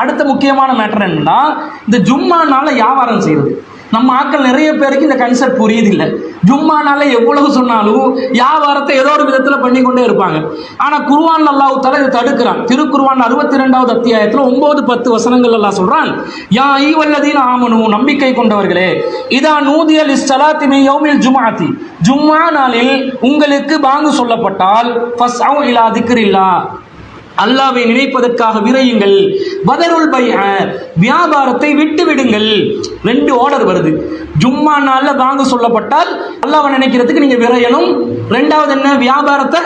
அடுத்த முக்கியமான மேட்டர் என்னன்னா, இந்த ஜும்மானால வியாபாரம் செய்யறது. நம்ம ஆட்கள் நிறைய பேருக்கு இந்த கன்செப்ட் புரியுது இல்லை. ஜும்மானால எவ்வளவு சொன்னாலும் வியாபாரத்தை ஏதோ ஒரு விதத்துல பண்ணி கொண்டே இருப்பாங்க. ஆனா குர்ஆன் அல்லாஹ் தஆலா இதை தடுக்கிறான். திருக்குர்ஆன் 62வது அத்தியாயத்துல 9-10 வசனங்கள் அல்லாஹ் சொல்றான், யா அய்யுஹல்லதீன ஆமனூ, நம்பிக்கை கொண்டவர்களே, இதா நூதிய லிஸ்ஸலாத்தி மின் யௌமில் ஜும்ஆத்தி, ஜும்மா நாளில் உங்களுக்கு பாங்கு சொல்லப்பட்டால் ஃபஸ்அவு இலா திக்ரில்லாஹ், அல்லாஹ்வை நினைப்பதற்காக விரையுங்கள், வதருல் பைஅ, வியாபாரத்தை விட்டு விடுங்கள். 2 ஆர்டர் வருது. ஜும்மா நாள்ல பாங்கு சொல்லப்பட்டால் அல்லாஹ்வை நினைக்கிறதுக்கு நீங்க விரையணும். ரெண்டாவது என்ன, வியாபாரத்தை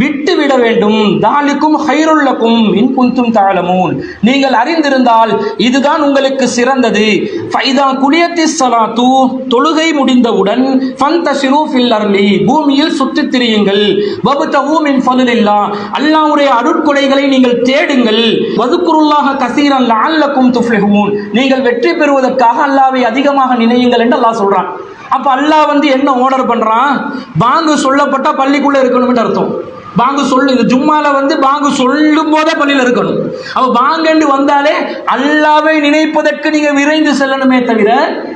விட்டு விட வேண்டும். தாலிக்கும் ஹைருல் லக்கும் இன் குன்தும் தஅலமூன், நீங்கள் அறிந்திருந்தால் இதுதான் உங்களுக்கு சிறந்தது. ஃபைதா குலியத்திஸ் ஸலாத்து, தொழுகை முடிந்தவுடன் ஃபந்தஷிரு ஃபில் அர்லி, பூமியில் சுற்றித் திரியுங்கள். வப்தகு மின் ஃபضலில்லாஹ், அல்லாஹ்வுடைய அருட்கொடைகளை நீங்கள் தேடுங்கள். வذ்குருல்லாஹ கஸீரன் லஅல்லக்கும் துஃப்லிஹூன், நீங்கள் வெற்றி பெறுவதற்காக அல்லாஹ்வை அதிகமாக நினையுங்கள் என்று அல்லாஹ் சொல்றான். அப்ப அல்லாஹ் என்ன ஆர்டர் பண்றான், பாங்கு சொல்லப்பட்டா பள்ளிக்குள்ள இருக்கணும்னு அர்த்தம். பாங்கு சொல்லு, இந்த ஜும்மால பாங்கு சொல்லும் போதே பள்ளியில் இருக்கணும். அப்ப பாங்கண்டு வந்தாலே அல்லாஹ்வை நினைப்பதற்கு நீங்க விரைந்து செல்லணுமே தவிர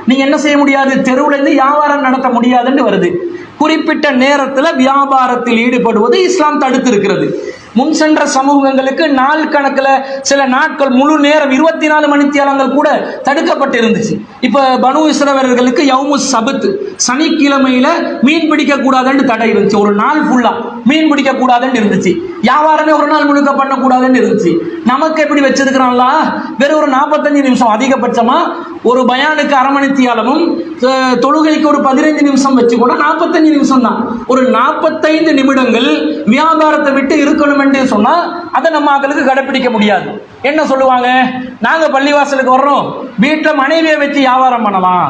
நீங்க என்ன செய்ய முடியாது, தெருவுல இருந்து வியாபாரம் நடத்த முடியாதுன்னு வருது. குறிப்பிட்ட நேரத்தில் வியாபாரத்தில் ஈடுபடுவது இஸ்லாம் தடுத்து இருக்கிறது. முன் சென்ற சமூகங்களுக்கு நாள் கணக்கில் சில நாட்கள் முழு நேரம் 24 மணித்தியாலங்கள் கூட தடுக்கப்பட்டு இருந்துச்சு. இப்ப பனு இஸ்ரவேலர்களுக்கு யௌமு சபத், சனிக்கிழமையில மீன் பிடிக்க கூடாதுன்னு தடை இருந்துச்சு. ஒரு நாள் ஃபுல்லா மீன் பிடிக்க கூடாதுன்னு இருந்துச்சு. வியாபாரமே ஒரு நாள் முழுக்க பண்ணக்கூடாதுன்னு இருந்துச்சு. நமக்கு எப்படி வச்சிருக்கிறாங்களா, வெறும் ஒரு 45 நிமிஷம், அதிகபட்சமா ஒரு பயானுக்கு அரை மணித்தியாலமும் தொழுகைக்கு ஒரு 15 நிமிஷம் வச்சு கூட 45 நிமிஷம் தான். ஒரு 45 நிமிடங்கள் வியாபாரத்தை விட்டு இருக்கணும் என்று சொன்னா அதை நம்ம ஆட்களுக்கு கடைபிடிக்க முடியாது. என்ன சொல்லுவாங்க, நாங்க பள்ளிவாசலுக்கு வர்றோம், வீட்டுல மனைவியை வச்சு வியாபாரம் பண்ணலாம்,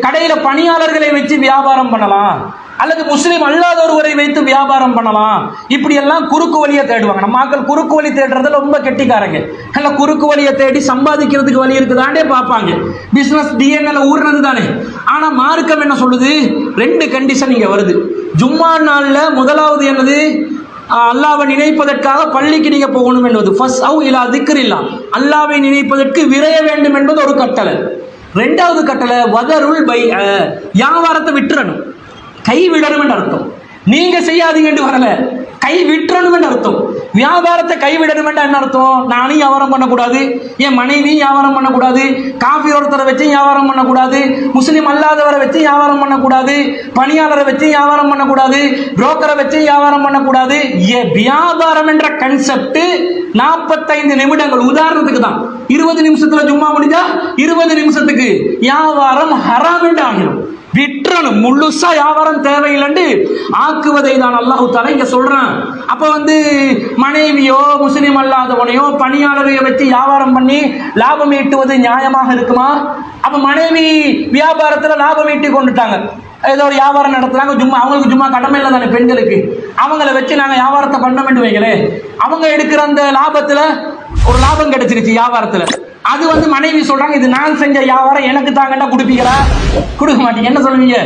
கடையில பணியாளர்களை வச்சு வியாபாரம் பண்ணலாம், அல்லது முஸ்லீம் அல்லாத ஒருவரை வைத்து வியாபாரம் பண்ணலாம். இப்படி எல்லாம் குறுக்கு வழியை தேடுவாங்க. நம்ம ஆட்கள் குறுக்கு வழி தேடுறதுல ரொம்ப கெட்டிக்காரங்க. அல்ல குறுக்கு வழியை தேடி சம்பாதிக்கிறதுக்கு வழி இருக்குதானே பார்ப்பாங்க. பிசினஸ் டிஎன்ஏல ஊர்றது தானே. ஆனா மார்க்கம் என்ன சொல்லுது, 2 கண்டிஷன் இங்க வருது. ஜும்மா நாள்ல முதலாவது என்னது, அல்லாஹ்வை நினைப்பதற்காக பள்ளிக்கு நீங்க போகணும் என்பது. ஃபஸ்அவு இலா திக்ரில்லாஹ், அல்லாஹ்வை நினைப்பதற்கு விரைய வேண்டும் என்பது ஒரு கட்டளை. ரெண்டாவது கட்டளை வதருல் பைஅ, வியாபாரத்தை விட்டுறணும், கை விடணும் அர்த்தம். நீங்க செய்யாதீங்க என்று வரல, கை விட்டுறணும் அர்த்தம். வியாபாரத்தை கைவிடணும் என்ன அர்த்தம், நானும் வியாபாரம் பண்ணக்கூடாது, என் மனைவி வியாபாரம் பண்ணக்கூடாது, காஃபி ஒருத்தரை வச்சு வியாபாரம் பண்ணக்கூடாது, முஸ்லீம் அல்லாதவரை வச்சு வியாபாரம் பண்ணக்கூடாது, பணியாளரை வச்சு வியாபாரம் பண்ணக்கூடாது, புரோக்கரை வச்சு வியாபாரம் பண்ணக்கூடாது. வியாபாரம் என்ற கன்செப்ட் 45 நிமிடங்கள். உதாரணத்துக்கு தான் 20 நிமிஷத்துல ஜும்மா முடிஞ்சா 20 நிமிஷத்துக்கு வியாபாரம் ஹராம் என்று ஆகிடும். விற்றணும், முழுசா வியாபாரம் தேவையில்லைன்னு ஆக்குவதை தான் அல்லாஹ் தஆலா இங்க சொல்றான். அப்ப மனைவியோ முஸ்லிம் அல்லாதவனையோ பணியாளரையோ வச்சு வியாபாரம் பண்ணி லாபம் ஈட்டுவது நியாயமாக இருக்குமா? அப்ப மனைவி வியாபாரத்துல லாபம் ஈட்டி கொண்டுட்டாங்க, ஏதோ ஒரு வியாபாரம் நடத்துறாங்க, ஜும்மா அவங்களுக்கு ஜும்மா கடமை இல்லை தானே பெண்களுக்கு, அவங்கள வச்சு நாங்க வியாபாரத்தை பண்ண வேண்டும் வைங்களே, அவங்க எடுக்கிற அந்த லாபத்துல ஒரு லாபம் கிடைச்சிருச்சு வியாபாரத்துல. அது மனைவி சொல்றாங்க, இது நான் செஞ்ச வியாபாரம், எனக்கு தாங்கண்டா, கொடுப்பீங்களா? கொடுக்க மாட்டீங்க. என்ன சொல்லுவீங்க,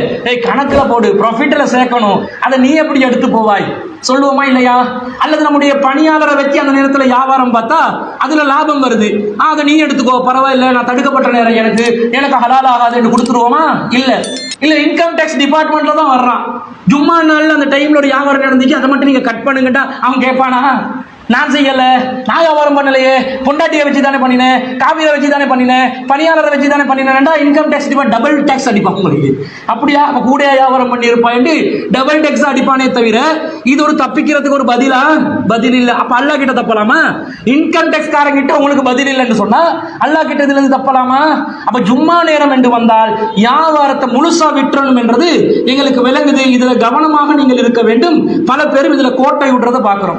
கணக்குல போடு, ப்ராஃபிட்ல சேர்க்கணும், அதை நீ எப்படி எடுத்து போவாய் சொல்லுவோமா இல்லையா? அல்லது நம்முடைய பணியாளரை வச்சு அந்த நேரத்தில் வியாபாரம் பார்த்தா அதுல லாபம் வருது, அதை நீ எடுத்துக்கோ, பரவாயில்ல, நான் தடுக்கப்பட்ட நேரம், எனக்கு ஹலால் ஆகாதுன்னு கொடுத்துருவோமா? இல்ல இல்ல, இன்கம் டேக்ஸ் டிபார்ட்மெண்ட்ல தான் வர்றான். ஜும்மா நாள்ல அந்த டைம்ல ஒரு வியாபாரம் நடந்துச்சு, அதை மட்டும் நீங்க கட் பண்ணுங்கட்டா அவன் கேட்பானா? நான் செய்யல, நான் வியாபாரம் பண்ணலையே, பொண்டாட்டியை வச்சு தானே பண்ணினேன், காவியை வச்சு தானே பண்ணினேன், பணியாளரை வச்சு தானே பண்ணினேன்டா income tax depart double tax அடிப்பான் உங்களுக்கு. அப்படியா, கூட வியாபாரம் பண்ணியிருப்பான் டபுள் டேக்ஸ் அடிப்பானே தவிர இது ஒரு தப்பிக்கிறதுக்கு ஒரு பதில் இல்லை. அப்ப அல்லாஹ் கிட்ட தப்பலாமா? இன்கம் டேக்ஸ் காரங்கிட்ட உங்களுக்கு பதில் இல்லைன்னு சொன்னா அல்லாஹ் கிட்ட இதுல இருந்து தப்பலாமா? அப்ப ஜும்மா நேரம் என்று வந்தால் வியாபாரத்தை முழுசா விற்றணும் என்றது எங்களுக்கு விளங்குது. இதுல கவனமாக நீங்கள் இருக்க வேண்டும். பல பேரும் இதுல கோட்டை விடுறதை பார்க்கிறோம்.